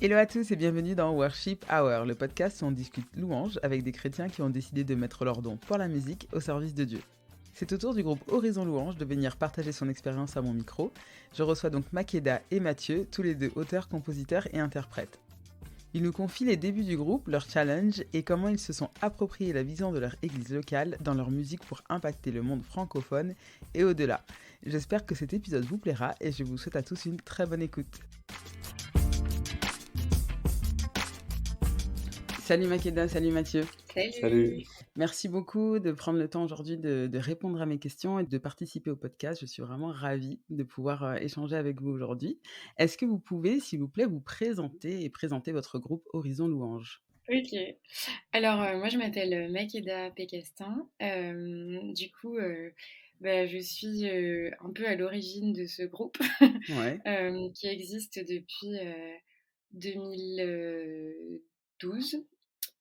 Hello à tous et bienvenue dans Worship Hour, le podcast où on discute louange avec des chrétiens qui ont décidé de mettre leur don pour la musique au service de Dieu. C'est au tour du groupe Horizon Louange de venir partager son expérience à mon micro. Je reçois donc Makeda et Mathieu, tous les deux auteurs, compositeurs et interprètes. Ils nous confient les débuts du groupe, leurs challenges et comment ils se sont appropriés la vision de leur église locale dans leur musique pour impacter le monde francophone et au-delà. J'espère que cet épisode vous plaira et je vous souhaite à tous une très bonne écoute. Salut Makeda, salut Mathieu. Salut. Merci beaucoup de prendre le temps aujourd'hui de répondre à mes questions et de participer au podcast. Je suis vraiment ravie de pouvoir échanger avec vous aujourd'hui. Est-ce que vous pouvez, s'il vous plaît, vous présenter et présenter votre groupe Horizon Louange? Ok. Alors, moi, je m'appelle Makeda Pécastin. Je suis un peu à l'origine de ce groupe Ouais. qui existe depuis 2012.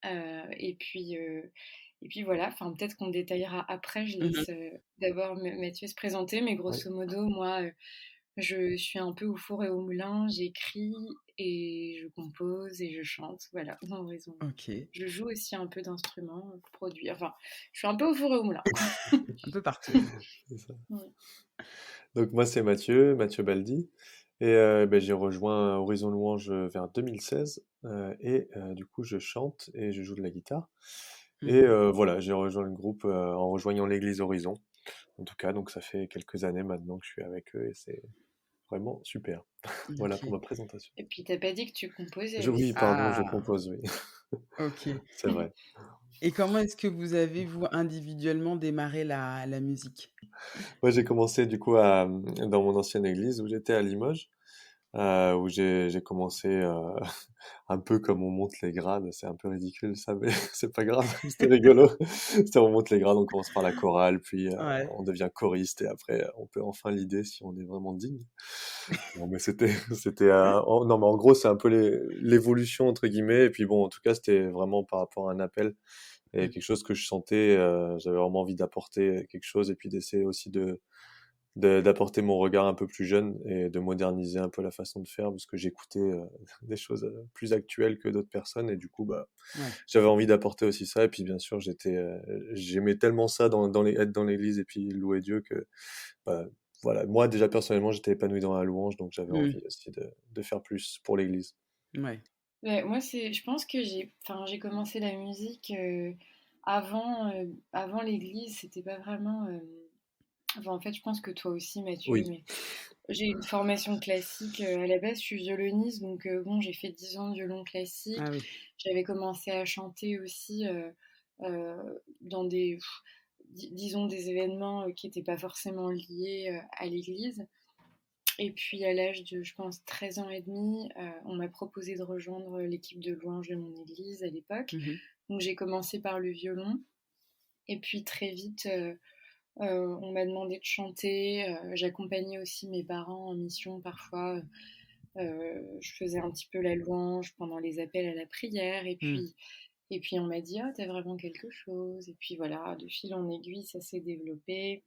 Et puis voilà, enfin, peut-être qu'on détaillera après. Je Mhm. laisse d'abord Mathieu se présenter, mais Oui. grosso modo, moi, je suis un peu au four et au moulin. J'écris et je compose et je chante. Voilà, en raison. Ok, Je joue aussi un peu d'instruments, produire. Enfin, je suis un peu au four et au moulin. un peu partout. C'est ça. Ouais. Donc moi c'est Mathieu Baldi et j'ai rejoint Horizon Louange vers 2016 du coup je chante et je joue de la guitare et Mhm. voilà, j'ai rejoint le groupe en rejoignant l'église Horizon en tout cas, donc ça fait quelques années maintenant que je suis avec eux et c'est vraiment super. Voilà pour Ok. ma présentation. Et puis, t'as pas dit que tu composais Oui, aussi. pardon, je Ah, compose, oui, ok. c'est vrai. Et comment est-ce que vous avez, vous, individuellement démarré la musique? Moi j'ai commencé du coup dans mon ancienne église où j'étais à Limoges. Où j'ai commencé un peu comme on monte les grades, c'est un peu ridicule ça, mais c'est pas grave, c'était rigolo. C'était on monte les grades, on commence par la chorale, puis Ouais. on devient choriste et après on peut enfin l'idée si on est vraiment digne. Non mais c'était non mais en gros c'est un peu l'évolution entre guillemets et puis bon en tout cas c'était vraiment par rapport à un appel et Mm. quelque chose que je sentais, j'avais vraiment envie d'apporter quelque chose et puis d'essayer aussi d'apporter mon regard un peu plus jeune et de moderniser un peu la façon de faire parce que j'écoutais des choses plus actuelles que d'autres personnes et du coup bah Ouais. j'avais envie d'apporter aussi ça et puis bien sûr j'aimais tellement ça être dans l'église et puis louer Dieu que bah, voilà, moi déjà personnellement j'étais épanoui dans la louange donc j'avais Mm. envie aussi de faire plus pour l'église. Ouais. Ouais, moi, je pense que j'ai commencé la musique avant l'église. C'était pas vraiment. Enfin, en fait, je pense que toi aussi, Mathieu, Oui. mais j'ai une formation classique. À la base, je suis violoniste, donc bon, j'ai fait 10 ans de violon Ah classique. oui. J'avais commencé à chanter aussi euh, dans disons, des événements qui n'étaient pas forcément liés à l'église. Et puis, à l'âge de, je pense, 13 ans et demi, on m'a proposé de rejoindre l'équipe de louange de mon église à l'époque. Mhm. Donc, j'ai commencé par le violon. Et puis, très vite, on m'a demandé de chanter. J'accompagnais aussi mes parents en mission parfois. Je faisais un petit peu la louange pendant les appels à la prière. Mm. Et puis on m'a dit, ah, t'as vraiment quelque chose. Et puis voilà, de fil en aiguille, ça s'est développé.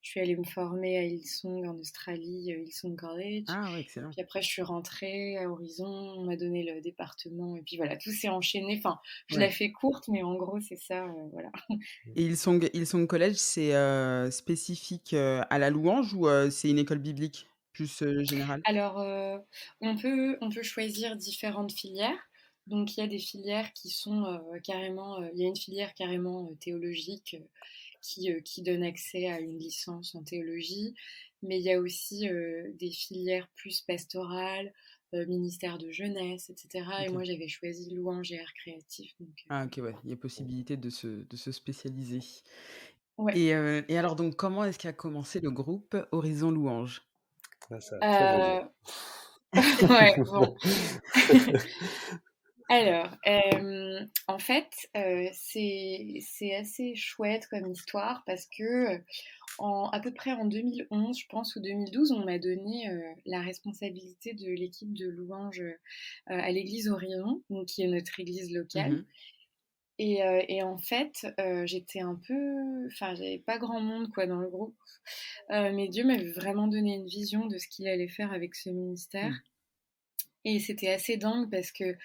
Je suis allée me former à Hillsong en Australie, Hillsong College. Ah ouais, excellent. Puis après, je suis rentrée à Horizon, on m'a donné le département. Et puis voilà, tout s'est enchaîné. Enfin, je la Ouais. fais courte, mais en gros, c'est ça. Voilà. Et Hillsong College, c'est spécifique à la louange ou c'est une école biblique plus générale? Alors, on peut choisir différentes filières. Donc, il y a des filières qui sont carrément. Il y a une filière carrément théologique qui donne accès à une licence en théologie. Mais il y a aussi des filières plus pastorales, ministère de jeunesse, etc. Et Ok. moi, j'avais choisi louange et art créatif. Donc, Ah ok, ouais, il y a possibilité de se spécialiser. ouais. Et alors donc, comment est-ce qu'a commencé le groupe Horizon Louange? Ah, c'est un très beau Euh, nom. ouais, bon. Alors, en fait, c'est assez chouette comme histoire parce que à peu près en 2011, je pense, ou 2012, on m'a donné la responsabilité de l'équipe de louange à l'église Orion, donc qui est notre église locale. Mhm. Et en fait, j'étais un peu, enfin, j'avais pas grand monde quoi dans le groupe, mais Dieu m'avait vraiment donné une vision de ce qu'il allait faire avec ce ministère. Mm. Et c'était assez dingue parce que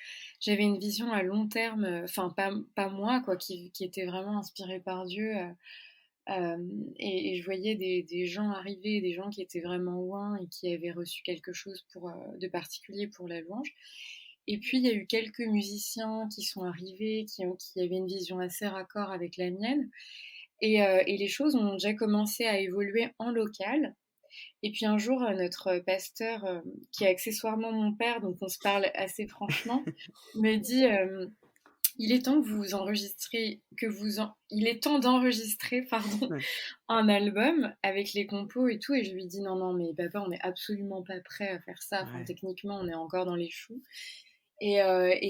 j'avais une vision à long terme, enfin pas moi, quoi, qui était vraiment inspirée par Dieu. Et je voyais des gens arriver, des gens qui étaient vraiment loin et qui avaient reçu quelque chose de particulier pour la louange. Et puis, il y a eu quelques musiciens qui sont arrivés, qui avaient une vision assez raccord avec la mienne. Et les choses ont déjà commencé à évoluer en local. Et puis un jour, notre pasteur, qui est accessoirement mon père, donc on se parle assez franchement, me dit il est temps que vous enregistrez, il est temps d'enregistrer, pardon, Ouais. un album avec les compos et tout. Et je lui dis non, non, mais papa, on n'est absolument pas prêt à faire ça. Enfin, Ouais. techniquement, on est encore dans les choux. Et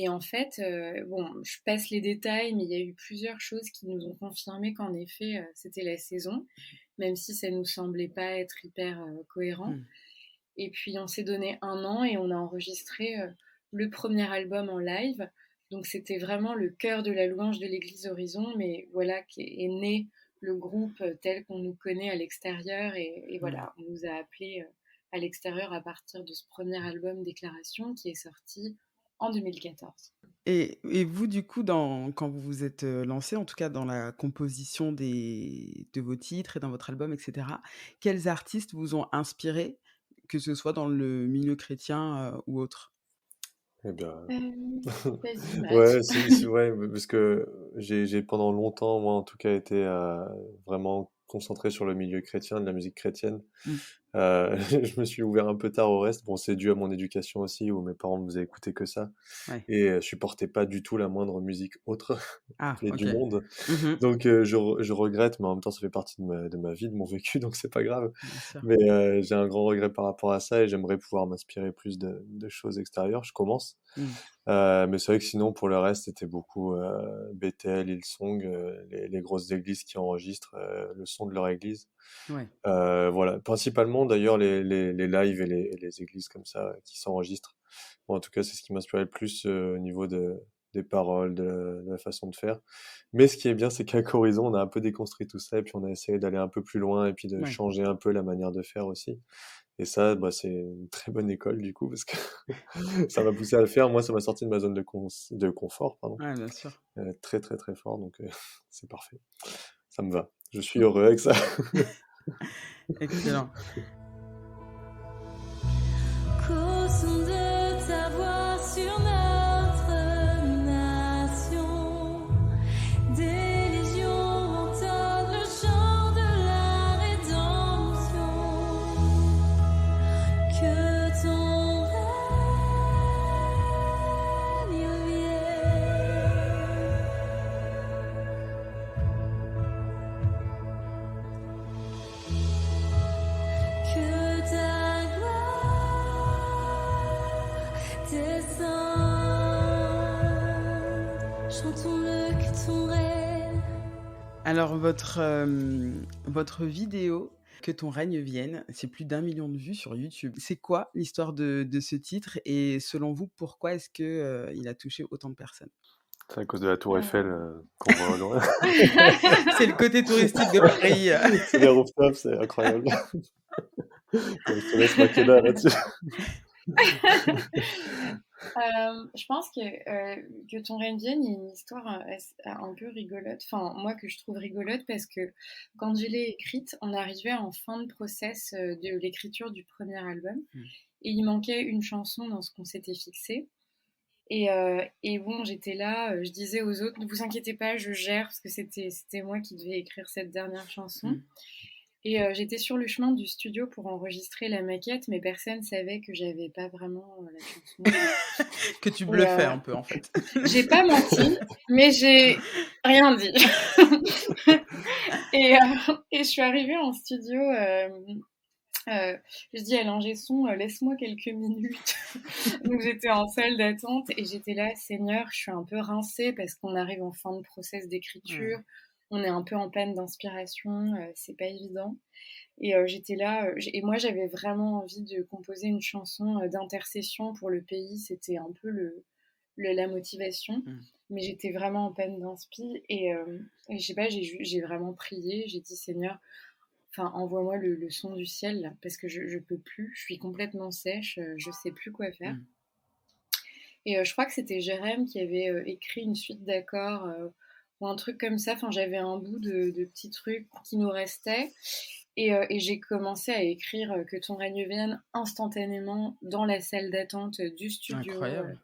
en fait, bon, je passe les détails, mais il y a eu plusieurs choses qui nous ont confirmé qu'en effet, c'était la saison, même si ça nous semblait pas être hyper cohérent. Mm. Et puis on s'est donné 1 an et on a enregistré le premier album en live. Donc c'était vraiment le cœur de la louange de l'Église Horizon, mais voilà qu'est né le groupe tel qu'on nous connaît à l'extérieur. Et Mm. voilà, on nous a appelés à l'extérieur à partir de ce premier album Déclaration qui est sorti en 2014. Et vous, du coup, quand vous vous êtes lancé, en tout cas dans la composition de vos titres et dans votre album, etc., quels artistes vous ont inspiré, que ce soit dans le milieu chrétien ou autre? Eh bien, Vas-y, Matt. ouais, ouais, parce que j'ai pendant longtemps, moi en tout cas, été vraiment concentré sur le milieu chrétien, de la musique chrétienne. Mm. Je me suis ouvert un peu tard au reste. Bon, c'est dû à mon éducation aussi, où mes parents me faisaient écouter que ça. Ouais. Et je supportais pas du tout la moindre musique autre Ah, et ok. du monde. Mhm. Donc je regrette, mais en même temps ça fait partie de ma vie, de mon vécu, donc c'est pas grave. Bien sûr. Mais j'ai un grand regret par rapport à ça et j'aimerais pouvoir m'inspirer plus de choses extérieures. Je commence. Mm. Mais c'est vrai que sinon pour le reste c'était beaucoup Bethel, Hillsong, les grosses églises qui enregistrent le son de leur église. Ouais. Voilà, principalement d'ailleurs les lives et les églises comme ça qui s'enregistrent. Bon, en tout cas, c'est ce qui m'inspirait le plus au niveau des paroles, de la façon de faire. Mais ce qui est bien, c'est qu'à Horizon, on a un peu déconstruit tout ça et puis on a essayé d'aller un peu plus loin et puis de Ouais. changer un peu la manière de faire aussi. Et ça, bah, c'est une très bonne école du coup parce que ça m'a poussé à le faire. Moi, ça m'a sorti de ma zone de confort, pardon, Ouais, bien sûr. très très très fort. Donc c'est parfait. Ça me va. Je suis heureux avec ça. Excellent. Qu'au son de ta voix sur notre nation, des légions entonnent le chant de la rédemption. Que ton règne vienne. Que ta gloire descende. Chantons-le que ton règne. Alors, votre vidéo, Que ton règne vienne, c'est plus d'1 million de vues sur YouTube. C'est quoi l'histoire de ce titre et selon vous, pourquoi est-ce que, il a touché autant de personnes? C'est à cause de la Tour Euh, Eiffel qu'on voit au loin. C'est le côté touristique de Paris. C'est les rooftops, c'est incroyable. Je te laisse Makeda là-dessus. Je pense que ton règne vienne, il y a une histoire un peu rigolote. Enfin, moi que je trouve rigolote parce que quand je l'ai écrite, on arrivait en fin de process de l'écriture du premier album Mmh. et il manquait une chanson dans ce qu'on s'était fixé. Et bon, j'étais là, je disais aux autres, ne vous inquiétez pas, je gère parce que c'était moi qui devais écrire cette dernière chanson. Mmh. Et j'étais sur le chemin du studio pour enregistrer la maquette, mais personne savait que j'avais pas vraiment la chanson. Que tu Et bluffais un peu, en fait. j'ai pas menti, mais j'ai rien dit. Et je suis arrivée en studio. Je dis à l'ingé son, laisse-moi quelques minutes. Donc j'étais en salle d'attente et j'étais là, Seigneur, je suis un peu rincée parce qu'on arrive en fin de process d'écriture. Ouais. On est un peu en panne d'inspiration, c'est pas évident. Et j'étais là, et moi j'avais vraiment envie de composer une chanson d'intercession pour le pays. C'était un peu la motivation. Mmh. Mais j'étais vraiment en panne d'inspi. Et je sais pas, j'ai vraiment prié. J'ai dit, Seigneur, enfin, envoie-moi le son du ciel, là, parce que je peux plus. Je suis complètement sèche, je sais plus quoi faire. Mmh. Et je crois que c'était Jérém qui avait écrit une suite d'accords ou un truc comme ça. Enfin, j'avais un bout de petits trucs qui nous restaient. Et j'ai commencé à écrire Que ton règne vienne instantanément dans la salle d'attente du studio. Incroyable.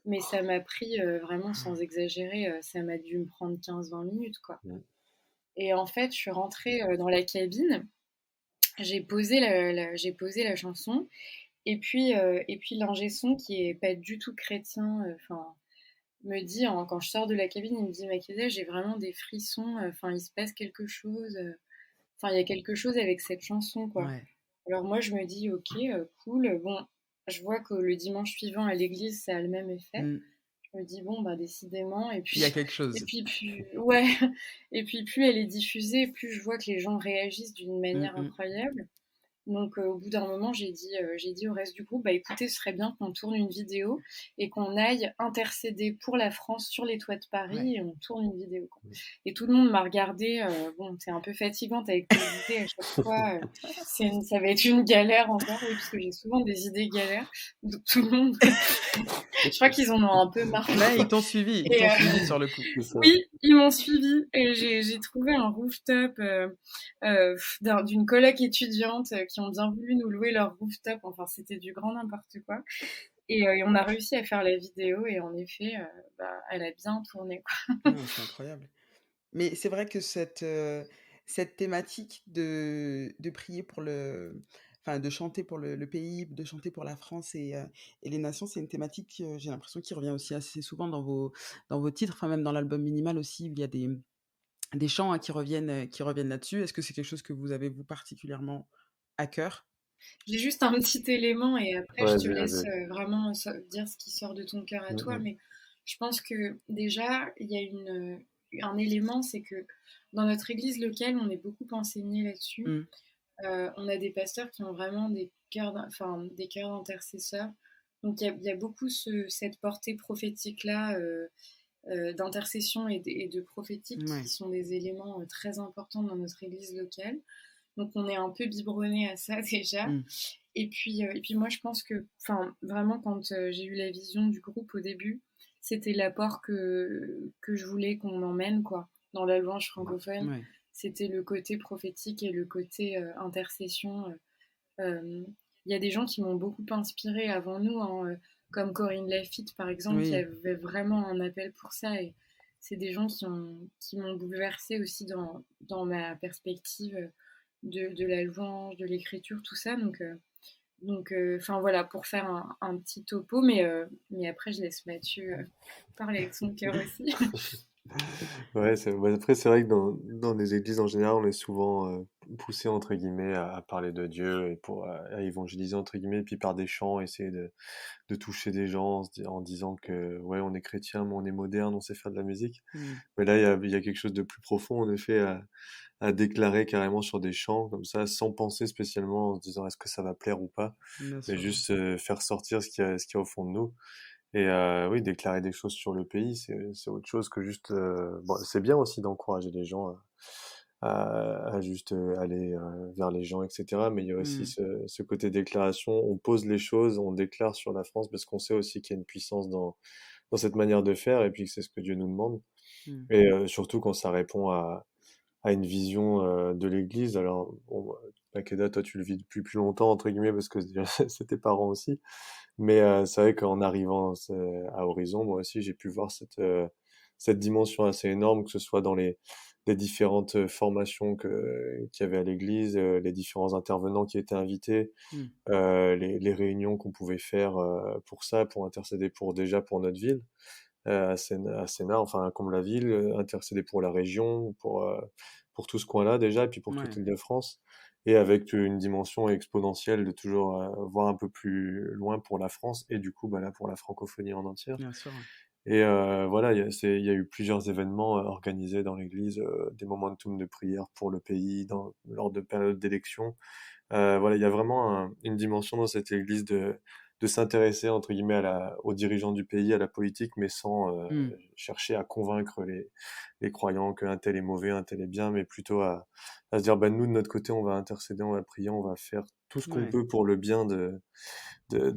Mais ça m'a pris vraiment, sans exagérer, ça m'a dû me prendre 15-20 minutes, quoi. Mm. Et en fait, je suis rentrée dans la cabine, j'ai posé j'ai posé la chanson, et puis l'ingé son, qui est pas du tout chrétien, enfin, me dit, quand je sors de la cabine, il me dit: Maqueda, j'ai vraiment des frissons, enfin, il se passe quelque chose, enfin, il y a quelque chose avec cette chanson, quoi. Ouais. Alors moi, je me dis: ok, cool. Bon, je vois que le dimanche suivant à l'église, ça a le même effet. Mm. Je me dis: bon, bah décidément. Et Il y a puis, quelque chose. ouais. Et puis, plus elle est diffusée, plus je vois que les gens réagissent d'une Mm, manière mm. incroyable. Donc, au bout d'un moment, j'ai dit au reste du groupe: bah écoutez, ce serait bien qu'on tourne une vidéo et qu'on aille intercéder pour la France sur les toits de Paris, Ouais. et on tourne une vidéo, quoi. Et tout le monde m'a regardé. Bon, c'est un peu fatigante avec tes idées à chaque fois. Ça va être une galère encore, oui, parce que j'ai souvent des idées galères. Donc, tout le monde, je crois qu'ils en ont un peu marre. Mais ils t'ont suivi Et, sur le coup. C'est ça. oui, ils m'ont suivi, et j'ai trouvé un rooftop d'une coloc étudiante qui ont bien voulu nous louer leur rooftop. Enfin, c'était du grand n'importe quoi. Et on a réussi à faire la vidéo, et en effet, elle a bien tourné, quoi. Non, c'est incroyable. Mais c'est vrai que cette thématique de prier pour enfin, de chanter pour le pays, de chanter pour la France et les nations, c'est une thématique, j'ai l'impression, qui revient aussi assez souvent dans vos titres, enfin, même dans l'album Minimal aussi, où il y a des chants, hein, qui reviennent là-dessus. Est-ce que c'est quelque chose que vous avez, vous, particulièrement à cœur? J'ai juste un petit élément, et après je te Vas-y, laisse vas-y. vraiment dire ce qui sort de ton cœur à Mm, toi. mm. Mais je pense que déjà, il y a un élément, c'est que dans notre église locale, on est beaucoup enseigné là-dessus. Mm. On a des pasteurs qui ont vraiment enfin, des cœurs d'intercesseurs. Donc il y a beaucoup cette portée prophétique-là, d'intercession et de prophétique, Ouais. qui sont des éléments très importants dans notre église locale. Donc on est un peu biberonné à ça déjà. Mm. Et puis moi, je pense que, enfin, vraiment, quand j'ai eu la vision du groupe au début, c'était l'apport que je voulais qu'on emmène, quoi, dans la louange francophone. Ouais. C'était le côté prophétique et le côté intercession. Il y a des gens qui m'ont beaucoup inspirée avant nous, hein, comme Corinne Lafitte, par exemple, qui Oui. avait vraiment un appel pour ça. Et c'est des gens qui m'ont bouleversée aussi dans ma perspective de la louange, de l'écriture, tout ça. Donc, enfin voilà, pour faire un petit topo, mais après, je laisse Mathieu parler de son cœur aussi. Ouais, après, c'est vrai que dans les églises en général, on est souvent poussé, entre guillemets, à parler de Dieu et à évangéliser, entre guillemets, et puis par des chants, essayer de toucher des gens en disant que, ouais, on est chrétien, mais on est moderne, on sait faire de la musique. Mm. Mais là, il y a quelque chose de plus profond, en effet, à déclarer carrément sur des chants, comme ça, sans penser spécialement, en se disant est-ce que ça va plaire ou pas, Bien mais sûr. juste faire sortir ce qu'il y a au fond de nous. Et oui, déclarer des choses sur le pays, c'est autre chose que juste. Bon, c'est bien aussi d'encourager les gens à juste aller vers les gens, etc. Mais il y a aussi Mm. ce côté déclaration. On pose les choses, on déclare sur la France parce qu'on sait aussi qu'il y a une puissance dans cette manière de faire et puis que c'est ce que Dieu nous demande. Mm. Et surtout quand ça répond à une vision de l'Église. Alors, bon, Makeda, toi, tu le vis depuis plus longtemps, entre guillemets, parce que c'est tes parents aussi. Mais c'est vrai qu'en arrivant à Horizon, moi aussi, j'ai pu voir cette dimension assez énorme, que ce soit dans les différentes formations qu'il y avait à l'église, les différents intervenants qui étaient invités, Mm. les réunions qu'on pouvait faire pour ça, pour intercéder déjà pour notre ville, à Sénart, enfin comme la ville, intercéder pour la région, pour tout ce coin-là déjà, et puis pour toute Ouais. l'Île-de-France et avec une dimension exponentielle de toujours voir un peu plus loin pour la France et du coup bah là pour la francophonie en entière. Bien sûr. Et voilà, il y a eu plusieurs événements organisés dans l'église, des momentum de prière pour le pays lors de périodes d'élection. Voilà, il y a vraiment une dimension dans cette église de de s'intéresser entre guillemets aux dirigeants du pays, à la politique, mais sans Mm. chercher à convaincre les croyants qu'un tel est mauvais, un tel est bien, mais plutôt à se dire, bah, nous, de notre côté, on va intercéder, on va prier, on va faire tout ce qu'on Ouais. peut pour le bien de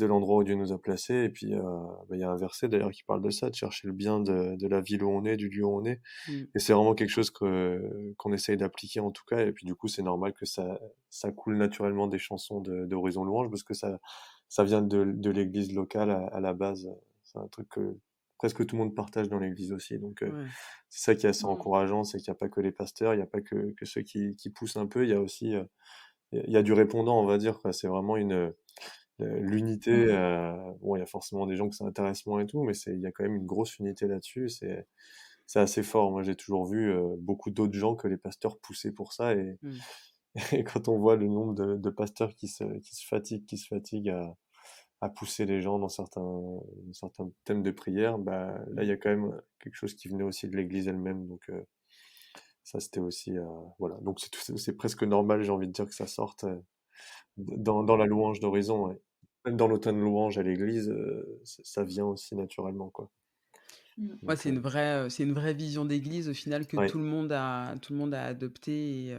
l'endroit où Dieu nous a placés. Et puis, bah, il y a un verset d'ailleurs qui parle de ça, de chercher le bien de la ville où on est, du lieu où on est. Mm. Et c'est vraiment quelque chose qu'on essaye d'appliquer en tout cas. Et puis du coup, c'est normal que ça coule naturellement des chansons d'Horizon Louange parce que ça vient de l'église locale à la base. C'est un truc que presque tout le monde partage dans l'église aussi. Donc, Ouais. c'est ça qui est assez Mm. encourageant, c'est qu'il n'y a pas que les pasteurs, il n'y a pas que ceux qui poussent un peu, il y a aussi, il y a du répondant, on va dire, quoi. C'est vraiment l'unité. Mm. Bon, il y a forcément des gens que ça intéresse moins et tout, mais il y a quand même une grosse unité là-dessus. C'est assez fort. Moi, j'ai toujours vu beaucoup d'autres gens que les pasteurs pousser pour ça. Et, Mm. et quand on voit le nombre de pasteurs qui se fatiguent à pousser les gens dans certains thèmes de prière, bah, là, il y a quand même quelque chose qui venait aussi de l'Église elle-même. Donc, ça, c'était aussi... voilà. Donc, c'est presque normal, j'ai envie de dire, que ça sorte dans la louange d'Horizon. Ouais. Même dans l'automne louange à l'Église, ça vient aussi naturellement, quoi. Mm. Ouais, Donc, c'est une vraie vision d'église au final que ouais. tout le monde a adopté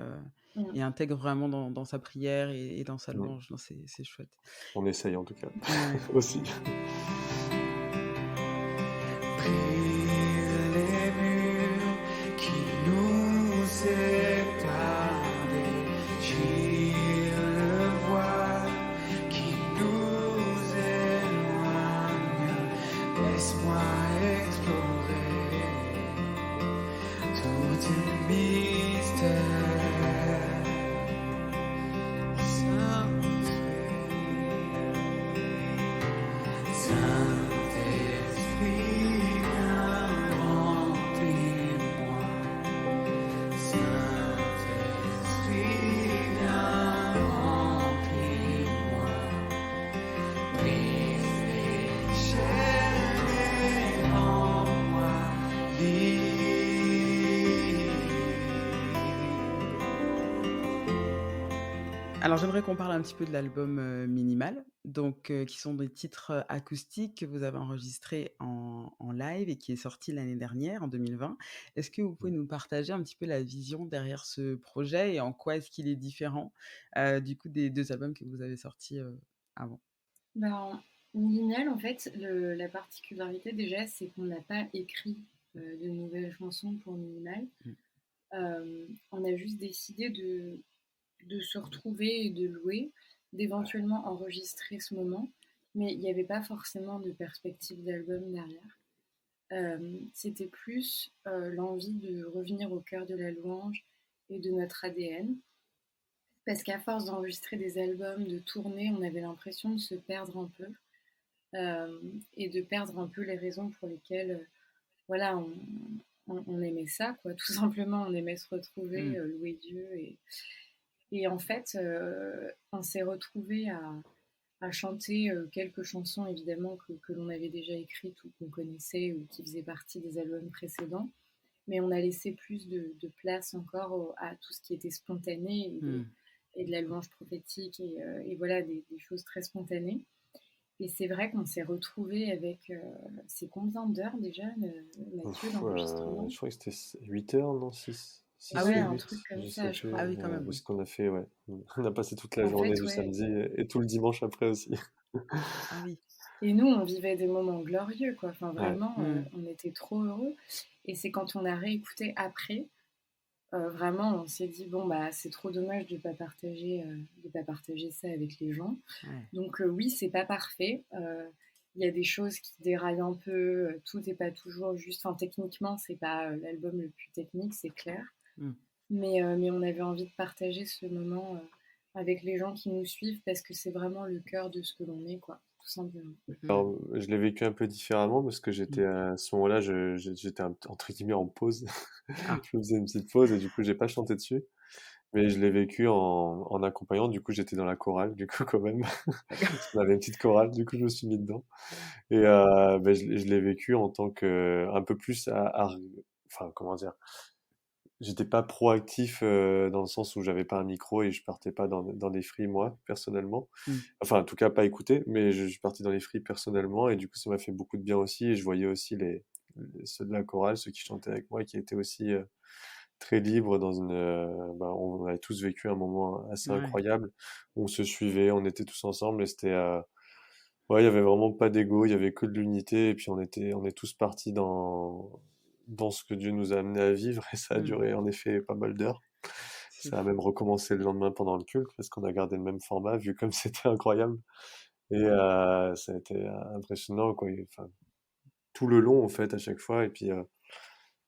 Mm. et intègre vraiment dans sa prière et dans sa Mm. louange. Non, c'est chouette. On essaye en tout cas. Ouais. Aussi. Brise les murs qui nous séparent, déchire le voile qui nous éloigne. Laisse-moi explorer tout tes mystères. Saint-Esprit, viens remplis-moi. Saint-Esprit, viens remplis-moi. Brise les chaînes et rends-moi libre. Alors j'aimerais qu'on parle un petit peu de l'album Minimal, donc qui sont des titres acoustiques que vous avez enregistrés en live et qui est sorti l'année dernière, en 2020. Est-ce que vous pouvez nous partager un petit peu la vision derrière ce projet et en quoi est-ce qu'il est différent du coup des deux albums que vous avez sortis avant? Ben, Minimal, en fait, la particularité déjà, c'est qu'on n'a pas écrit de nouvelles chansons pour Minimal. On a juste décidé de se retrouver et de louer, d'éventuellement enregistrer ce moment, mais il n'y avait pas forcément de perspective d'album derrière. C'était plus l'envie de revenir au cœur de la louange et de notre ADN, parce qu'à force d'enregistrer des albums, de tourner, on avait l'impression de se perdre un peu et de perdre un peu les raisons pour lesquelles voilà, on aimait ça, quoi. Tout simplement, on aimait se retrouver, louer Dieu. Et en fait, on s'est retrouvés à chanter quelques chansons, évidemment, que l'on avait déjà écrites ou qu'on connaissait ou qui faisaient partie des albums précédents. Mais on a laissé plus de place encore à tout ce qui était spontané et de la louange prophétique et voilà, des choses très spontanées. Et c'est vrai qu'on s'est retrouvés avec... c'est combien d'heures déjà, Mathieu, d'enregistrement? Je crois que c'était 8 heures, non 6 Ah Ouais, oui, un 8, truc comme je ça, sais je plus. crois. ah oui, quand même, De oui. ce qu'on a fait, ouais. On a passé toute la En journée fait, du ouais. samedi et tout le dimanche après aussi. Ah oui. Et nous, on vivait des moments glorieux, quoi. Enfin, Ouais. vraiment, on était trop heureux. Et c'est quand on a réécouté après, vraiment, on s'est dit, bon, bah, c'est trop dommage de pas partager ça avec les gens. Ouais. Donc, oui, c'est pas parfait. Il y a des choses qui déraillent un peu. Tout n'est pas toujours juste. Enfin, techniquement, c'est pas l'album le plus technique, c'est clair. Mais on avait envie de partager ce moment avec les gens qui nous suivent parce que c'est vraiment le cœur de ce que l'on est, quoi, tout simplement. Alors, je l'ai vécu un peu différemment parce que j'étais à ce moment-là, j'étais entre guillemets en pause. Ah. Je me faisais une petite pause et du coup, j'ai pas chanté dessus. Mais je l'ai vécu en accompagnant. Du coup, j'étais dans la chorale, du coup, quand même. Parce qu'on avait une petite chorale, du coup, je me suis mis dedans. Et ben, je l'ai vécu en tant que un peu plus enfin, comment dire, j'étais pas proactif dans le sens où j'avais pas un micro et je partais pas dans des free moi personnellement. Mm. Enfin, en tout cas pas écouter, mais je partais dans les free personnellement et du coup ça m'a fait beaucoup de bien aussi. Et je voyais aussi ceux de la chorale, ceux qui chantaient avec moi, qui étaient aussi très libres dans on avait tous vécu un moment assez Ouais. incroyable où on se suivait, on était tous ensemble et c'était ouais, il y avait vraiment pas d'ego, il y avait que de l'unité et puis on est tous partis dans ce que Dieu nous a amené à vivre et ça a Mm. duré en effet pas mal d'heures. C'est Ça a fou. même recommencé le lendemain pendant le culte parce qu'on a gardé le même format vu comme c'était incroyable et ça a été impressionnant quoi. Enfin, tout le long en fait à chaque fois et puis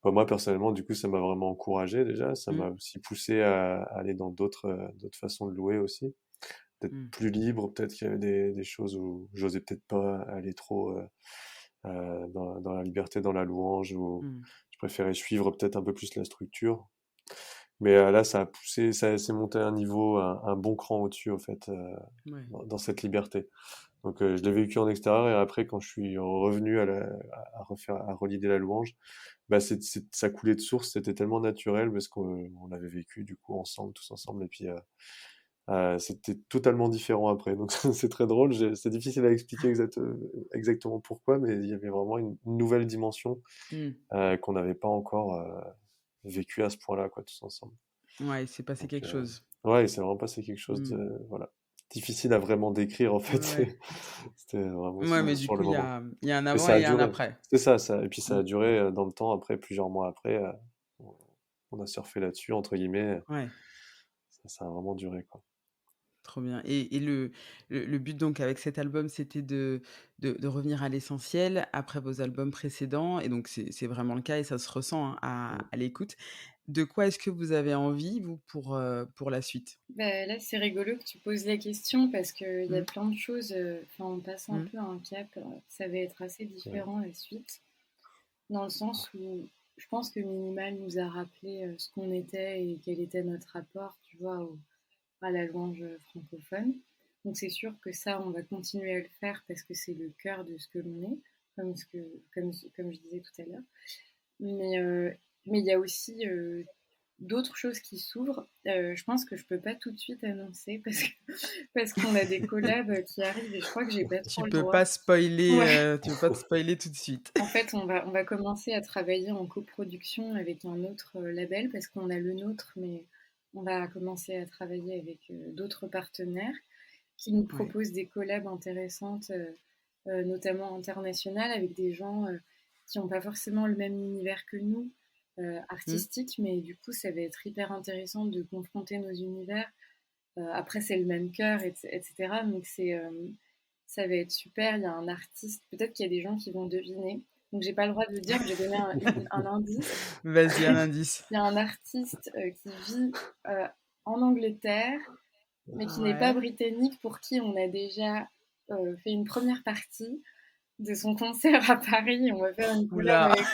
bah, moi personnellement du coup ça m'a vraiment encouragé déjà, ça Mm. m'a aussi poussé à aller dans d'autres façons de louer aussi, d'être Mm. plus libre, peut-être qu'il y avait des choses où j'osais peut-être pas aller trop dans la liberté, dans la louange, où Mm. je préférais suivre peut-être un peu plus la structure. Mais là, ça a poussé, ça s'est monté à un niveau, un bon cran au-dessus, au fait, Ouais. dans cette liberté. Donc, je l'ai vécu en extérieur et après, quand je suis revenu à relier la louange, bah, ça coulait de source, c'était tellement naturel parce qu'on l'avait vécu du coup ensemble, tous ensemble, et puis c'était totalement différent après. Donc, c'est très drôle, c'est difficile à expliquer exactement pourquoi, mais il y avait vraiment une nouvelle dimension Mm. qu'on n'avait pas encore vécu à ce point-là, quoi, tous ensemble. Ouais, il s'est passé Donc, quelque chose. ouais, il s'est vraiment passé quelque chose Mm. voilà, difficile à vraiment décrire en fait. Ouais. C'était vraiment Ouais, mais du sur coup, le moment. il y a un Mais avant ça a et un duré. après. C'est ça. Et puis ça Mm. a duré dans le temps. Après, plusieurs mois après, on on a surfé là-dessus entre guillemets. Ouais. Ça a vraiment duré, quoi. Trop bien. Et le but donc avec cet album, c'était de revenir à l'essentiel après vos albums précédents. Et donc c'est vraiment le cas et ça se ressent hein, Mm. à l'écoute. De quoi est-ce que vous avez envie, vous, pour la suite? Bah, là, c'est rigolo que tu poses la question parce qu'il y a Mmh. plein de choses. Enfin, on passe un Mmh. peu un cap. Ça va être assez Ouais. différent la suite, dans le sens où je pense que Minimal nous a rappelé ce qu'on était et quel était notre rapport, tu vois, à la louange francophone. Donc c'est sûr que ça, on va continuer à le faire parce que c'est le cœur de ce que l'on est, comme je disais tout à l'heure. Mais mais il y a aussi d'autres choses qui s'ouvrent. Je pense que je peux pas tout de suite annoncer parce qu'on a des collabs qui arrivent et je crois que j'ai pas trop Tu le peux droit. pas spoiler, Ouais. tu peux pas te spoiler tout de suite. En fait, on va commencer à travailler en coproduction avec un autre label parce qu'on a le nôtre, mais on va commencer à travailler avec d'autres partenaires qui nous Ouais. proposent des collabs intéressantes, notamment internationales, avec des gens qui n'ont pas forcément le même univers que nous, Mmh. artistique, mais du coup, ça va être hyper intéressant de confronter nos univers. Après, c'est le même cœur, etc. Donc, ça va être super. Il y a un artiste, peut-être qu'il y a des gens qui vont deviner. Donc, j'ai pas le droit de le dire, mais j'ai donné un indice. Vas-y, un indice. Il y a un artiste qui vit euh, en Angleterre, mais qui n'est pas Ouais. britannique, pour qui on a déjà fait une première partie de son concert à Paris. Et on va faire une collab Oula, avec.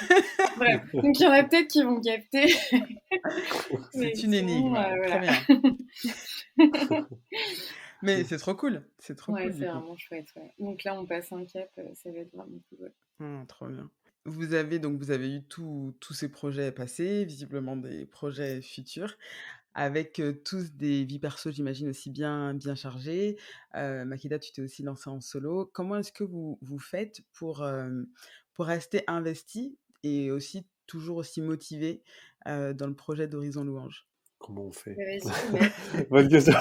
Bref, donc il y en a peut-être qui vont capter, mais c'est une sinon, énigme. Très voilà. bien. Mais c'est trop cool. C'est trop Ouais, cool, c'est du coup. vraiment chouette. Ouais. Donc là, on passe un cap, ça va être vraiment cool. Ouais. Trop bien. Vous avez eu tous ces projets passés, visiblement des projets futurs, avec, tous des vies perso, j'imagine, aussi bien chargées. Makeda, tu t'es aussi lancée en solo. Comment est-ce que vous faites pour rester investie et aussi toujours aussi motivée, dans le projet d'Horizon Louange? Comment on fait? Mais vas-y, Younes. Bonne question.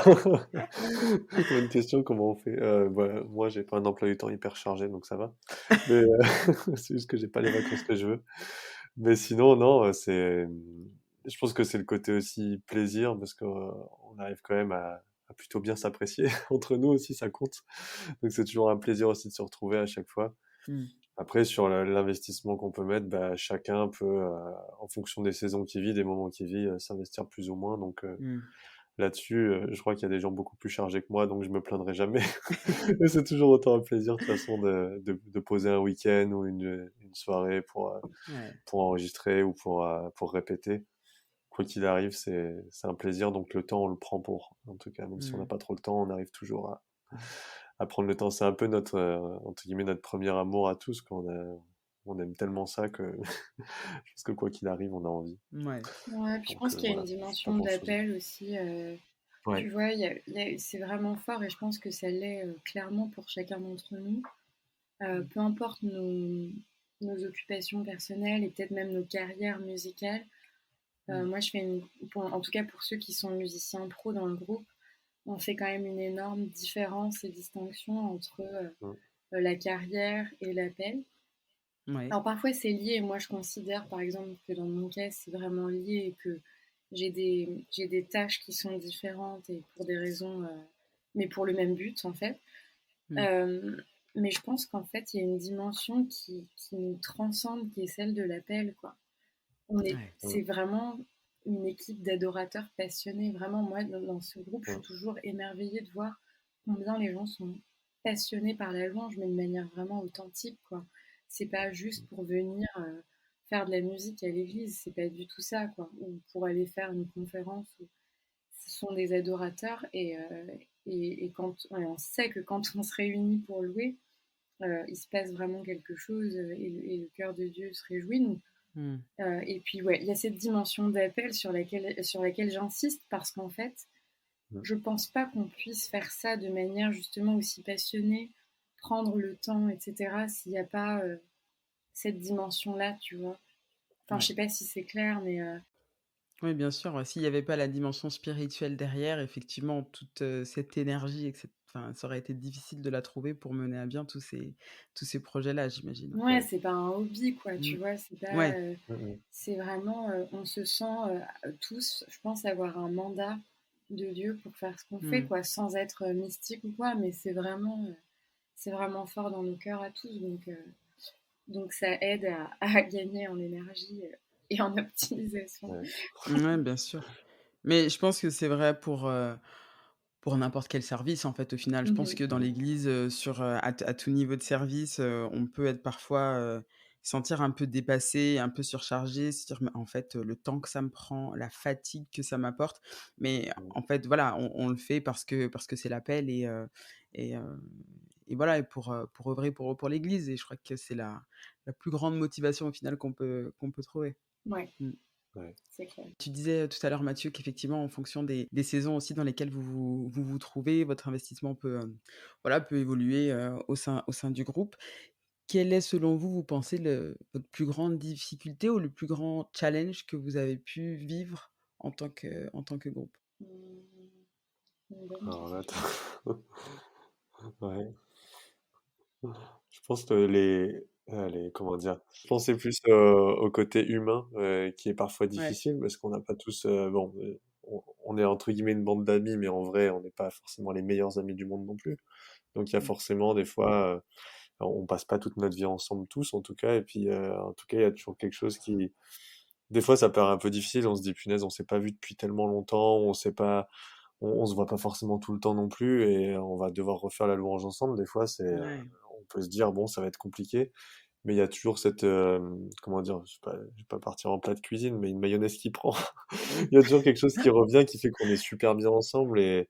Bonne question, comment on fait? Bah, moi, j'ai pas un emploi du temps hyper chargé, donc ça va. Mais c'est juste que j'ai pas les vacances que je veux. Mais sinon, non, je pense que c'est le côté aussi plaisir parce qu'on arrive quand même à plutôt bien s'apprécier. Entre nous aussi, ça compte. Donc c'est toujours un plaisir aussi de se retrouver à chaque fois. Mmh. Après, sur l'investissement qu'on peut mettre, bah, chacun peut, en fonction des saisons qu'il vit, des moments qu'il vit, s'investir plus ou moins. Donc Mmh. là-dessus, je crois qu'il y a des gens beaucoup plus chargés que moi, donc je me plaindrai jamais. Mais c'est toujours autant un plaisir de toute façon de poser un week-end ou une soirée Ouais. pour enregistrer ou pour répéter. Quoi qu'il arrive, c'est un plaisir, donc le temps, on le prend pour. En tout cas, même si on n'a Mmh. pas trop le temps, on arrive toujours à prendre le temps. C'est un peu entre guillemets, notre premier amour à tous, quand on aime tellement ça que je pense que quoi qu'il arrive, on a envie. Ouais. Ouais, puis je Donc pense qu'il y a une voilà, c'est pas dimension grand-chose. d'appel aussi. Tu Ouais. vois, c'est vraiment fort et je pense que ça l'est clairement pour chacun d'entre nous. Peu importe nos occupations personnelles et peut-être même nos carrières musicales. Moi, en tout cas pour ceux qui sont musiciens pro dans le groupe, on fait quand même une énorme différence et distinction entre Mm. la carrière et l'appel. Ouais. Alors parfois c'est lié, et moi je considère par exemple que dans mon cas c'est vraiment lié et que j'ai des tâches qui sont différentes et pour des raisons, mais pour le même but en fait. Mm. Euh, mais je pense qu'en fait il y a une dimension qui nous transcende, qui est celle de l'appel, quoi. Ouais. Mm. C'est vraiment une équipe d'adorateurs passionnés. Vraiment, moi, dans ce groupe, je suis Mm. toujours émerveillée de voir combien les gens sont passionnés par la louange, mais de manière vraiment authentique, quoi. C'est pas juste pour venir faire de la musique à l'église, c'est pas du tout ça, quoi. Ou pour aller faire une conférence. Ce sont des adorateurs et on sait que quand on se réunit pour louer, il se passe vraiment quelque chose et le cœur de Dieu se réjouit. Donc, Mm. et puis, ouais, il y a cette dimension d'appel sur laquelle j'insiste parce qu'en fait, Mm. je pense pas qu'on puisse faire ça de manière justement aussi passionnée, prendre le temps, etc., s'il n'y a pas cette dimension-là, tu vois. Enfin, je Ouais. sais pas si c'est clair, mais Oui, bien sûr. Ouais, s'il n'y avait pas la dimension spirituelle derrière, effectivement, toute cette énergie, enfin, ça aurait été difficile de la trouver pour mener à bien tous ces projets-là, j'imagine. ouais, Ouais. c'est pas un hobby, quoi, Mm. tu vois. C'est pas, Ouais. Mm. c'est vraiment, on se sent tous, je pense, avoir un mandat de Dieu pour faire ce qu'on fait, Mm. quoi, sans être mystique ou quoi, mais c'est vraiment fort dans nos cœurs à tous, donc ça aide à gagner en énergie et en optimisation. Ouais. Ouais, bien sûr. Mais je pense que c'est vrai pour n'importe quel service, en fait, au final. Je pense Mhm. que dans l'église, à tout niveau de service, on peut être parfois, sentir un peu dépassé, un peu surchargé, se dire: «Mais en fait, le temps que ça me prend, la fatigue que ça m'apporte». Mais Mm. en fait, voilà, on le fait parce que c'est l'appel et heu et voilà et pour œuvrer pour l'église et je crois que c'est la plus grande motivation, au final, qu'on peut trouver. Ouais, Mmh. Ouais. c'est clair. Tu disais tout à l'heure, Mathieu, qu'effectivement, en fonction des saisons aussi dans lesquelles vous trouvez, votre investissement voilà, peut évoluer au sein du groupe. Quelle est, selon vous, vous pensez, votre plus grande difficulté ou le plus grand challenge que vous avez pu vivre en tant que groupe? Mmh, une bonne Alors là, question. ouais. Je pense que comment dire, je pensais plus au côté humain qui est parfois Ouais. difficile parce qu'on n'a pas tous, bon, on est entre guillemets une bande d'amis, mais en vrai, on n'est pas forcément les meilleurs amis du monde non plus. Donc il y a Mmh. forcément des fois, on passe pas toute notre vie ensemble tous en tout cas, et puis en tout cas il y a toujours quelque chose qui, des fois ça paraît un peu difficile, on se dit punaise, on s'est pas vu depuis tellement longtemps, on sait pas, on se voit pas forcément tout le temps non plus, et on va devoir refaire la louange ensemble. Des fois, Ouais. on peut se dire bon, ça va être compliqué, mais il y a toujours cette, comment dire, je vais pas partir en plat de cuisine, mais une mayonnaise qui prend. Mmh. Il y a toujours quelque chose qui revient, qui fait qu'on est super bien ensemble, et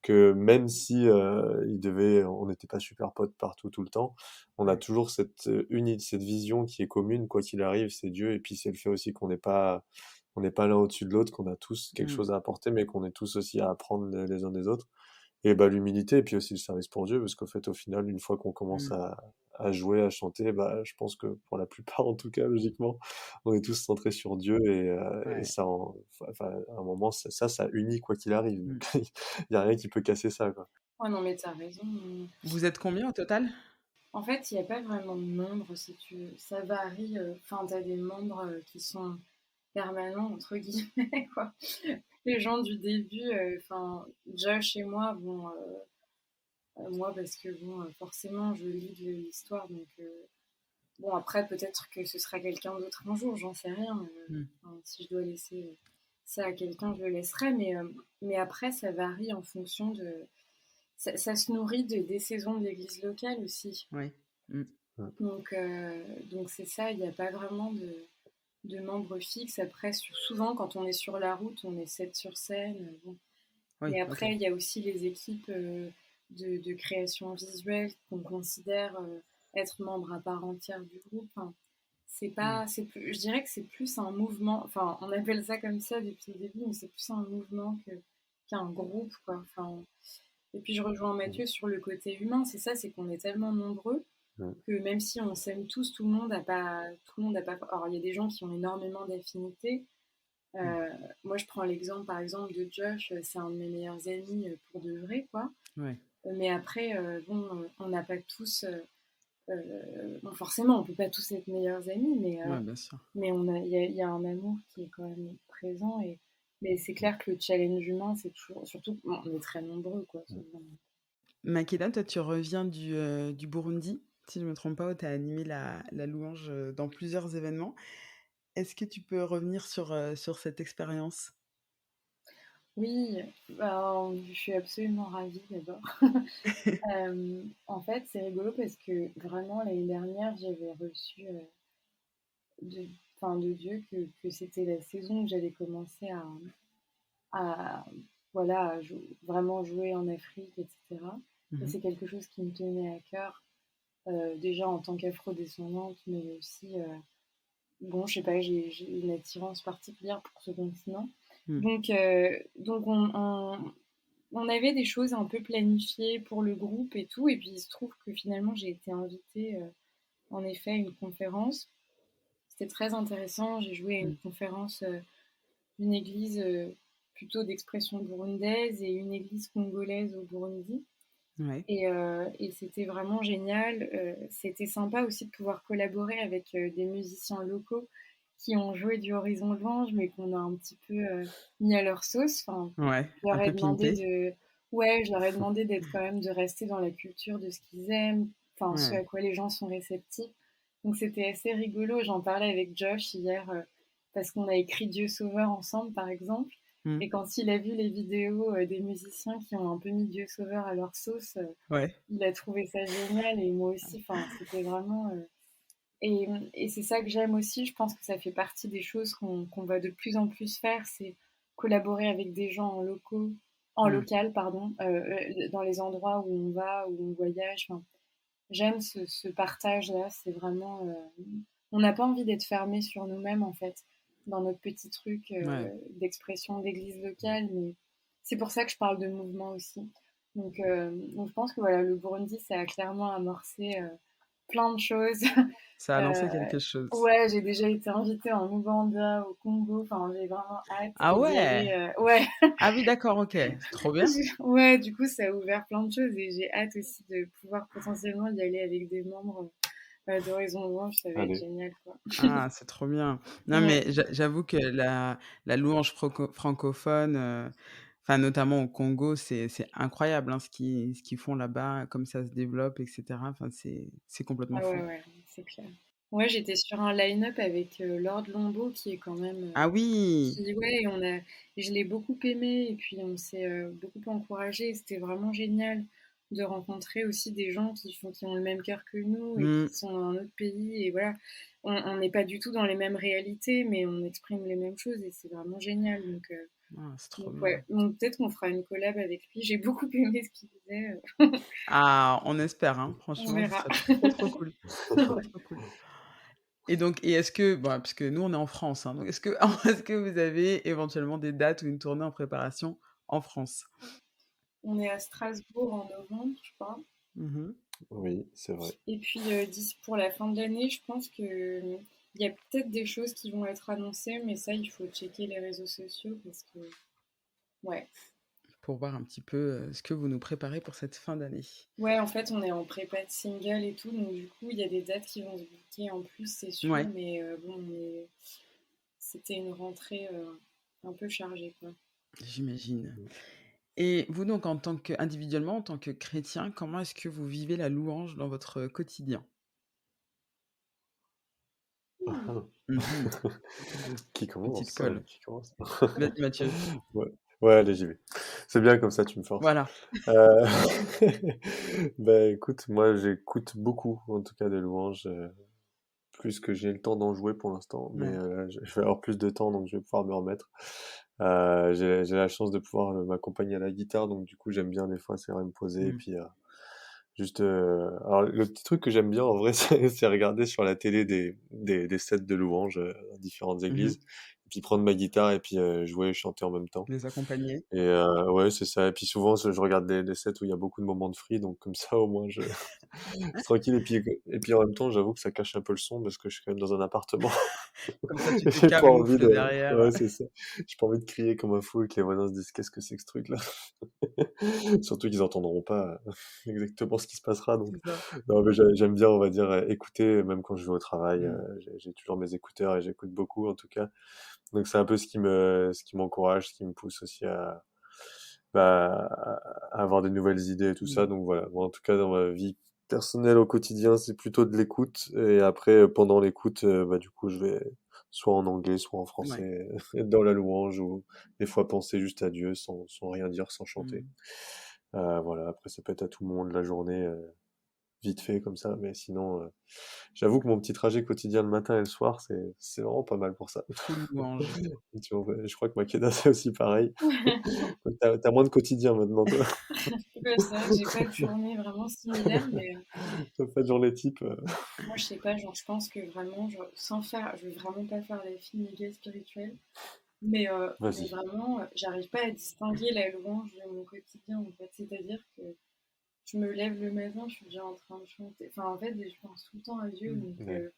que même si on n'était pas super potes partout tout le temps, on a Ouais. toujours cette vision qui est commune, quoi qu'il arrive, c'est Dieu, et puis c'est le fait aussi qu'on n'est pas l'un au-dessus de l'autre, qu'on a tous quelque Mmh. chose à apporter, mais qu'on est tous aussi à apprendre les uns des autres. Et bah, l'humilité, et puis aussi le service pour Dieu, parce qu'au fait, au final, une fois qu'on commence Mmh. à jouer, à chanter, bah, je pense que pour la plupart, en tout cas, logiquement, on est tous centrés sur Dieu, et Ouais. ça, enfin, à un moment, ça unit quoi qu'il arrive. Mmh. Donc, il n'y a rien qui peut casser ça, quoi. Oh non, mais t'as raison. Vous êtes combien au total? En fait, il n'y a pas vraiment de nombre, si tu veux. Ça varie. Enfin, t'as des membres qui sont permanents, entre guillemets, quoi. Les gens du début, enfin, Josh et moi, bon, moi, parce que, bon, forcément, je lis de l'histoire, donc, bon, après, peut-être que ce sera quelqu'un d'autre un jour, j'en sais rien. Mmh. Enfin, si je dois laisser ça à quelqu'un, je le laisserai, mais après, ça varie en fonction de. Ça se nourrit des saisons de l'église locale aussi. Ouais. Mmh. Mm. Donc c'est ça, il n'y a pas vraiment de membres fixes. Après, souvent, quand on est sur la route, on est 7 sur scène. Bon. Oui, Mais OK. après, il y a aussi les équipes de création visuelle qu'on considère être membres à part entière du groupe. Enfin, c'est pas, je dirais que c'est plus un mouvement, enfin, on appelle ça comme ça depuis le début, mais c'est plus un mouvement qu'un groupe, quoi. Enfin, et puis je rejoins Mm. Mathieu sur le côté humain, c'est ça, c'est qu'on est tellement nombreux Mm. que même si on s'aime tous, tout le monde a pas. Alors il y a des gens qui ont énormément d'affinités. Euh, Moi je prends l'exemple par exemple de Josh, c'est un de mes meilleurs amis pour de vrai, quoi. Ouais, Mais après, bon, on n'a pas tous. Bon, forcément, on peut pas tous être meilleurs amis, ouais, bien sûr. mais il y a un amour qui est quand même présent. Mais c'est clair que le challenge humain, c'est toujours. Surtout, bon, on est très nombreux, quoi. Makeda, toi, tu reviens du Burundi, si je ne me trompe pas, où tu as animé la louange dans plusieurs événements. Est-ce que tu peux revenir sur cette expérience? Oui, bah, je suis absolument ravie d'abord. En fait, c'est rigolo parce que vraiment, l'année dernière, j'avais reçu de, enfin, de Dieu que c'était la saison où j'allais commencer à, voilà, vraiment jouer en Afrique, etc. Et Mhm. c'est quelque chose qui me tenait à cœur, déjà en tant qu'afro-descendante, mais aussi, bon, je sais pas, j'ai une attirance particulière pour ce continent. Mm. Donc on avait des choses un peu planifiées pour le groupe et tout, et puis il se trouve que finalement j'ai été invitée, en effet, à une conférence. C'était très intéressant, j'ai joué à une Mm. conférence d'une église plutôt d'expression burundaise et une église congolaise au Burundi. Ouais. Et c'était vraiment génial. C'était sympa aussi de pouvoir collaborer avec des musiciens locaux qui ont joué du Horizon Louange, mais qu'on a un petit peu mis à leur sauce. Enfin, Ouais, je un leur ai peu demandé pimpé. de, ouais, je leur ai demandé d'être quand même de rester dans la culture de ce qu'ils aiment, enfin ce Ouais. à quoi les gens sont réceptifs. Donc c'était assez rigolo. J'en parlais avec Josh hier parce qu'on a écrit Dieu Sauveur ensemble, par exemple. Mm. Et quand il a vu les vidéos des musiciens qui ont un peu mis Dieu Sauveur à leur sauce, Ouais. il a trouvé ça génial et moi aussi. Enfin, c'était vraiment. Et c'est ça que j'aime aussi. Je pense que ça fait partie des choses qu'on va de plus en plus faire, c'est collaborer avec des gens en Mm. local, pardon, dans les endroits où on va, où on voyage. Enfin, j'aime ce partage-là. C'est vraiment. On n'a pas envie d'être fermé sur nous-mêmes, en fait, dans notre petit truc Ouais. d'expression d'église locale. Mais c'est pour ça que je parle de mouvement aussi. Donc je pense que voilà, le Burundi, ça a clairement amorcé plein de choses. Ça a lancé Euh, quelque chose. ouais, j'ai déjà été invitée en Ouganda, au Congo. Enfin, j'ai vraiment hâte Ah d'y ouais! aller. Ouais. Ah oui, d'accord, ok. C'est trop bien. Ouais, du coup, ça a ouvert plein de choses et j'ai hâte aussi de pouvoir potentiellement y aller avec des membres d'Horizon Louange. Ça va être Allez. génial, quoi. Ah, c'est trop bien. Non, Ouais, mais j'avoue que la louange francophone, enfin, notamment au Congo, c'est incroyable hein, ce qu'ils font là-bas, comme ça se développe, etc. Enfin, c'est complètement ah ouais, fou. ouais, c'est clair. Ouais, j'étais sur un line-up avec Lord Lombo qui est quand même. Ah oui! Ouais, je l'ai beaucoup aimé et puis on s'est beaucoup encouragé. C'était vraiment génial de rencontrer aussi des gens qui ont le même cœur que nous et Mm. qui sont dans un autre pays. Et voilà, on n'est pas du tout dans les mêmes réalités, mais on exprime les mêmes choses et c'est vraiment génial. Ah, c'est trop Donc bien. ouais, donc peut-être qu'on fera une collab avec lui. J'ai beaucoup aimé ce qu'il disait. Ah, on espère, hein. On Franchement, ce verra. serait trop cool. Trop, trop cool. Et donc, est-ce que, bon, puisque nous, on est en France, hein, donc est-ce que vous avez éventuellement des dates ou une tournée en préparation en France? On est à Strasbourg en novembre, je crois. Mhm. Oui, c'est vrai. Et puis d'ici pour la fin de l'année, je pense que il y a peut-être des choses qui vont être annoncées, mais ça, il faut checker les réseaux sociaux parce que ouais, Pour voir un petit peu ce que vous nous préparez pour cette fin d'année. ouais, en fait, on est en prépa de single et tout, donc du coup, il y a des dates qui vont se booker en plus, c'est sûr, Ouais, mais bon, c'était une rentrée un peu chargée, quoi. j'imagine. Et vous, donc, individuellement, en tant que chrétien, comment est-ce que vous vivez la louange dans votre quotidien? Hmm. Mhm. Qui Petite commence? colle. Qui commence? Vas-y, Mathieu. Ouais. Ouais, allez, j'y vais. C'est bien comme ça, tu me forces. Voilà. Euh, Ben écoute, moi j'écoute beaucoup, en tout cas, des louanges, plus que j'ai le temps d'en jouer pour l'instant, mais Ouais. je vais avoir plus de temps, donc je vais pouvoir me remettre. J'ai la chance de pouvoir m'accompagner à la guitare, donc du coup j'aime bien des fois, c'est vrai, me poser et Mm. puis Juste, alors le petit truc que j'aime bien en vrai, c'est regarder sur la télé des sets de louanges dans différentes Mhm. églises, et puis prendre ma guitare et puis jouer et chanter en même temps. Les accompagner. Et ouais, c'est ça. Et puis souvent, je regarde des sets où il y a beaucoup de moments de free, donc comme ça, au moins, je tranquille. Et puis en même temps, j'avoue que ça cache un peu le son parce que je suis quand même dans un appartement. Comme ça, tu Et te j'ai pas envie camoufles de. derrière. Ouais, c'est ça. J'ai pas envie de crier comme un fou et que les voisins se disent qu'est-ce que c'est que ce truc-là. Surtout qu'ils entendront pas exactement ce qui se passera. Donc, C'est ça. non, mais j'aime bien, on va dire, écouter, même quand je vais au travail. Mm. J'ai toujours mes écouteurs et j'écoute beaucoup, en tout cas. Donc, c'est un peu ce qui m'encourage, ce qui me pousse aussi à avoir des nouvelles idées et tout ça. Mm. Donc, voilà. Moi, en tout cas, dans ma vie personnelle au quotidien, c'est plutôt de l'écoute. Et après, pendant l'écoute, du coup, je vais soit en anglais, soit en Ouais. français, être dans la louange ou des fois penser juste à Dieu sans rien dire, sans chanter. Voilà. Après, ça peut être à tout moment de la journée, vite fait comme ça. Mais sinon, j'avoue que mon petit trajet quotidien le matin et le soir, c'est vraiment pas mal pour ça. Full louange. Tu vois, je crois que Makeda, c'est aussi pareil. T'as moins de quotidien maintenant, toi. Ouais, c'est vrai que j'ai pas de journée vraiment similaire, mais T'as pas de journée type. moi je sais pas, genre je pense que vraiment, genre, sans faire, je vais vraiment pas faire la fille méga spirituelle, mais Vas-y. vraiment, j'arrive pas à distinguer la louange de mon quotidien en fait. C'est-à-dire que je me lève le matin, je suis déjà en train de chanter. Enfin, en fait, je pense tout le temps à Dieu, donc, Ouais.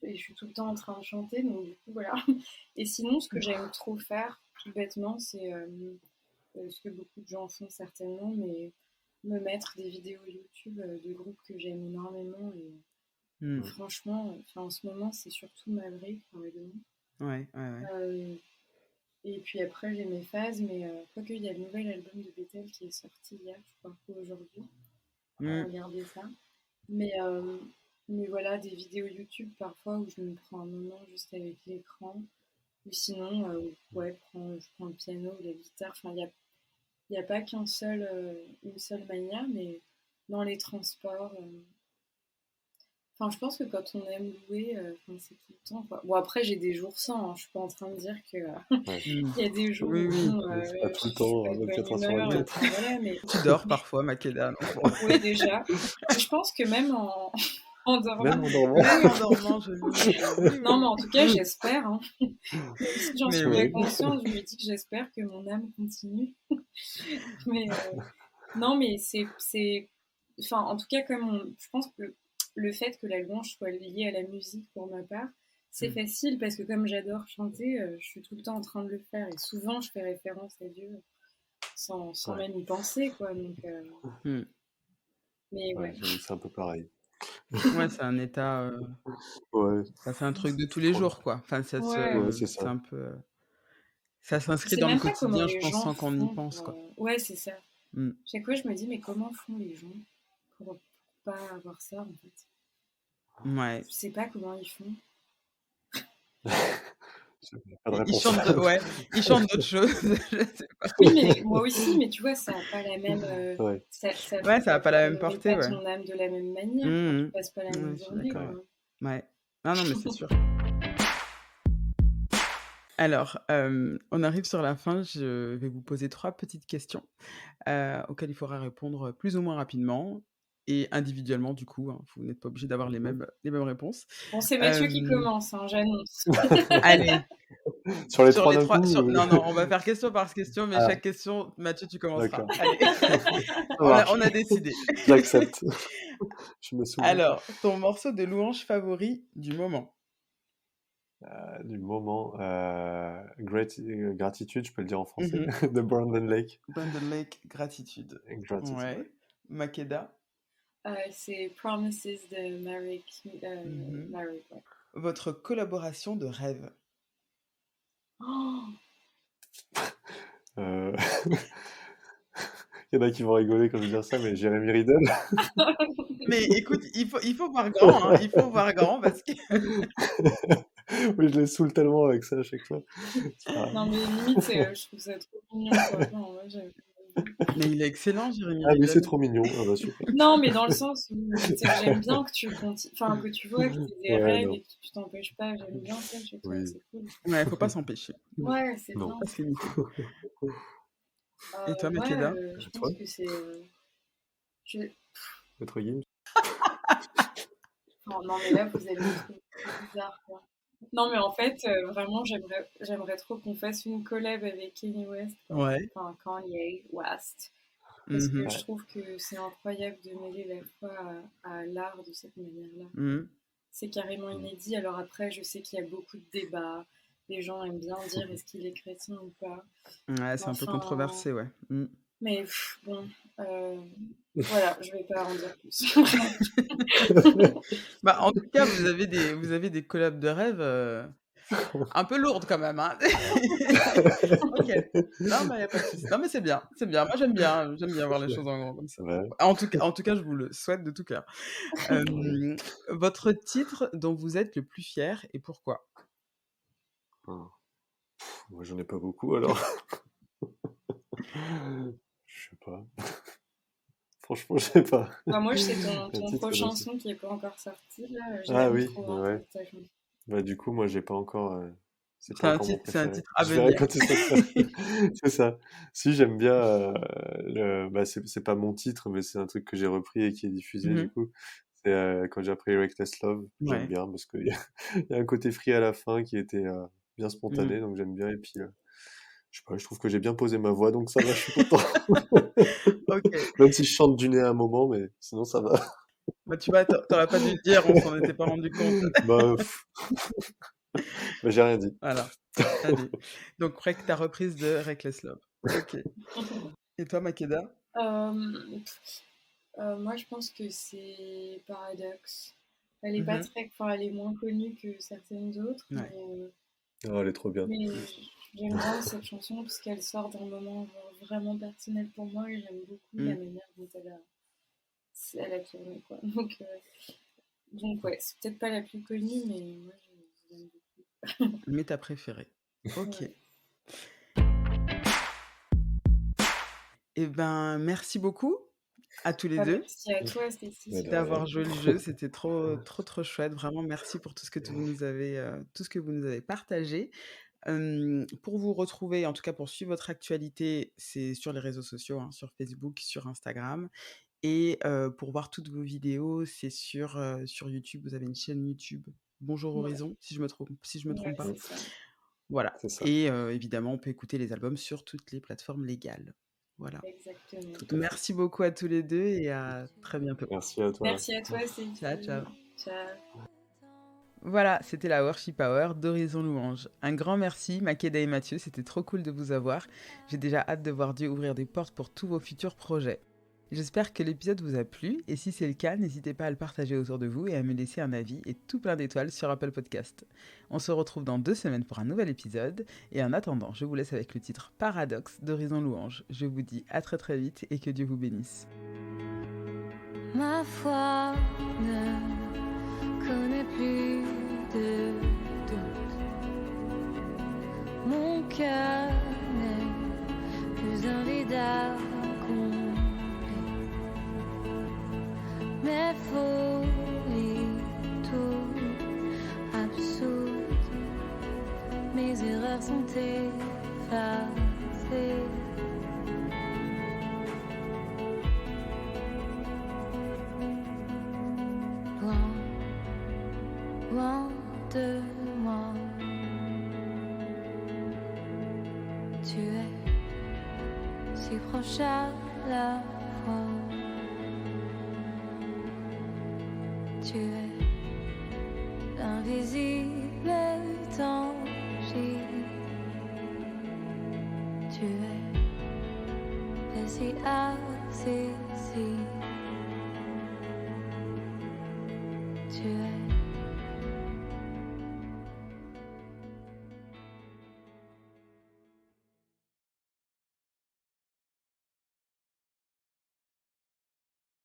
et je suis tout le temps en train de chanter, donc du coup, voilà. Et sinon, ce que j'aime trop faire, tout bêtement, c'est ce que beaucoup de gens font certainement, mais me mettre des vidéos YouTube de groupes que j'aime énormément. Et Mm. franchement, en ce moment, c'est surtout Maverick, par exemple. Ouais, ouais, ouais. Et puis après, j'ai mes phases, mais quoique, il y a le nouvel album de Bethel qui est sorti hier, je crois, ou aujourd'hui. Mm. Regarder ça. Mais voilà, des vidéos YouTube parfois où je me prends un moment juste avec l'écran. Ou sinon, ouais, je prends le piano ou la guitare. Enfin, il y a pas une seule manière, mais dans les transports. Enfin, je pense que quand on aime louer, c'est tout le temps, quoi. Bon, après, j'ai des jours sans, hein. Je suis pas en train de dire que Ouais. il y a des jours Oui, où oui. bon, Mais c'est pas tout je le suis temps, pas de 24 bonne heures sur humeur. 24. Enfin, voilà, mais Tu dors parfois, Makeda. Donc bon. oui, déjà. Mais je pense que même en dormant, Même en dormant. Même en dormant, je lis. Oui, non, oui. mais en tout cas, j'espère, hein. Même si j'en Mais suis oui. pas consciente, je me dis que j'espère que mon âme continue. Mais non, mais enfin, en tout cas, je pense que le fait que la louange soit liée à la musique pour ma part, c'est Mm. facile parce que comme j'adore chanter, je suis tout le temps en train de le faire et souvent je fais référence à Dieu sans Ouais. même y penser, quoi. Donc, Mm. mais Ouais, ouais. j'avoue que c'est un peu pareil. Ouais, c'est un état. Ouais, Ça fait un truc de tous les jours, quoi. Enfin, Ouais. ouais, c'est c'est ça. un peu. Ça Je s'inscrit sais dans le même pas comment quotidien, je les pense, gens sans qu'on y font pense, quoi. Ouais, c'est ça. Mm. Chaque fois, je me dis, mais comment font les gens pour pas avoir ça, en fait? Ouais. Je sais pas comment ils font. J'ai pas de Ils réponse. chantent, ouais, ils chantent d'autres choses. Je sais pas. Oui, mais moi aussi, mais tu vois, ça a pas la même. Ouais. Ouais, ça a pas la même nourrit portée, pas ouais. ton âme de la même manière. Enfin, tu Mm. passes pas la Ouais, même je suis journée, d'accord. quoi. Ouais. Ah non, mais c'est sûr. Alors, on arrive sur la fin. Je vais vous poser 3 petites questions auxquelles il faudra répondre plus ou moins rapidement et individuellement, du coup. Hein. Vous n'êtes pas obligé d'avoir les mêmes réponses. Bon, c'est Mathieu qui commence, hein, j'annonce. Allez, Sur les sur trois les d'un 3. coup Non, on va faire question par question, mais Ah. chaque question, Mathieu, tu commenceras. D'accord. Allez, Ça marche. on a décidé. J'accepte. Je me souviens. Alors, ton morceau de louange favori du moment? Du moment, gratitude, je peux le dire en français, Mhm. de Brandon Lake. Brandon Lake, gratitude. Gratitude. Ouais. Makeda, C'est Promises de Marek. Mhm. Marek, ouais. votre collaboration de rêve? Oh, Euh, Il y en a qui vont rigoler quand je vais dire ça, mais Jeremy Riddle. Mais écoute, il faut voir grand, hein. Il faut voir grand parce que. Oui, je les saoule tellement avec ça à chaque fois. C'est pas grave. non, mais limite, je trouve ça trop mignon, quoi. Non, ouais, j'aime bien. Mais il est excellent, Jérémy Ah oui, Riddle. c'est trop mignon. Ah bah super. Non, mais dans le sens où tu sais, j'aime bien que tu enfin, que tu vois que t'es des Ouais, règles non. et que tu t'empêches pas. J'aime bien ça chez toi, Oui. c'est cool. Ouais, faut pas s'empêcher. Ouais, c'est Non. bien. Pas se limiter. Et toi, Moi, Makeda? je Toi pense que c'est. Maître Gims. Enfin, non, mais là, vous allez me trouver bizarre, quoi. Non, mais en fait, vraiment, j'aimerais trop qu'on fasse une collab avec Kanye West, quoi. Ouais. Enfin, Kanye West. Parce que Mhm. je trouve que c'est incroyable de mêler la foi à l'art de cette manière-là. Mhm. C'est carrément inédit. Alors après, je sais qu'il y a beaucoup de débats. Les gens aiment bien dire est-ce qu'il est chrétien ou pas. Ouais, c'est un peu Enfin, controversé, ouais. Mhm. mais bon, voilà, je vais pas en dire plus. Bah, en tout cas, vous avez des collabs de rêve un peu lourdes quand même, hein. Ok. Non, mais y a pas de souci. Non, mais c'est bien, c'est bien. Moi, j'aime bien voir les choses en grand comme ça. Ouais. En tout cas, je vous le souhaite de tout cœur. Votre titre dont vous êtes le plus fier et pourquoi? Moi, j'en ai pas beaucoup, alors. Je sais pas. Franchement, je sais pas. Bah, moi, je sais Un ton titre prochain là-dessus. son qui est pas encore sorti, là. Je Ah l'aime oui, trop, en ouais. fait, ta chanson. Bah, du coup, moi, j'ai pas encore. C'est C'est pas un encore mon titre, c'est un préféré. titre à Je verrai venir. quand il sortira. C'est ça. Si, j'aime bien. Bah, c'est pas mon titre, mais c'est un truc que j'ai repris et qui est diffusé, du Mhm. coup. C'est quand j'ai appris Reckless Love. J'aime Ouais. bien parce qu'il y a, il y a un côté free à la fin qui était bien Mhm. spontané, donc j'aime bien. Et puis, je sais pas, je trouve que j'ai bien posé ma voix, donc ça va, je suis content. Ok. Même si je chante du nez à un moment, mais sinon ça va. Bah, tu vois, t'aurais pas dû le dire, on s'en était pas rendu compte. Bah, bah, j'ai rien dit. Voilà. Allez. Donc, ta reprise de Reckless Love. Ok. Et toi, Makeda? Moi, je pense que c'est Paradox. Elle est pas Mhm. très... Enfin, elle est moins connue que certaines autres, Ouais. Oh, elle est trop bien. mais j'aime bien cette chanson parce qu'elle sort d'un moment genre, vraiment personnel pour moi et j'aime beaucoup la Mhm. manière dont elle a tourné, quoi. Donc ouais, c'est peut-être pas la plus connue, mais moi, j'aime beaucoup. Mais ta préférée. Ok. Ouais. Eh ben, merci beaucoup à tous les Bah, deux merci à toi, Stécie. Mais de d'avoir rien. joué le jeu. C'était trop, trop, trop chouette. Vraiment, merci pour tout ce que tout ce que vous nous avez partagé. Pour vous retrouver, en tout cas pour suivre votre actualité, c'est sur les réseaux sociaux, hein, sur Facebook, sur Instagram. Et pour voir toutes vos vidéos, c'est sur YouTube. Vous avez une chaîne YouTube, Bonjour Ouais, Horizon, si je me trompe pas. c'est ça. Voilà. C'est ça. Et évidemment, on peut écouter les albums sur toutes les plateformes légales. Voilà. Exactement. Tout à fait. Merci beaucoup à tous les deux et à très bientôt. Merci à toi. Merci à toi, Stécie. Ciao, ciao. Ciao. Voilà, c'était la Worship Hour d'Horizon Louange. Un grand merci, Makeda et Mathieu, c'était trop cool de vous avoir. J'ai déjà hâte de voir Dieu ouvrir des portes pour tous vos futurs projets. J'espère que l'épisode vous a plu, et si c'est le cas, n'hésitez pas à le partager autour de vous et à me laisser un avis et tout plein d'étoiles sur Apple Podcast. On se retrouve dans 2 semaines pour un nouvel épisode, et en attendant, je vous laisse avec le titre Paradoxe d'Horizon Louange. Je vous dis à très très vite et que Dieu vous bénisse. Ma foi ne connaît plus de doute. Mon cœur n'est plus un vide à combler. Mes folies tout absoutes, mes erreurs sont effacées. Loin, loin de moi, tu es si proche à la fois. Tu es invisible et tangible. Tu es si accessible. Tu es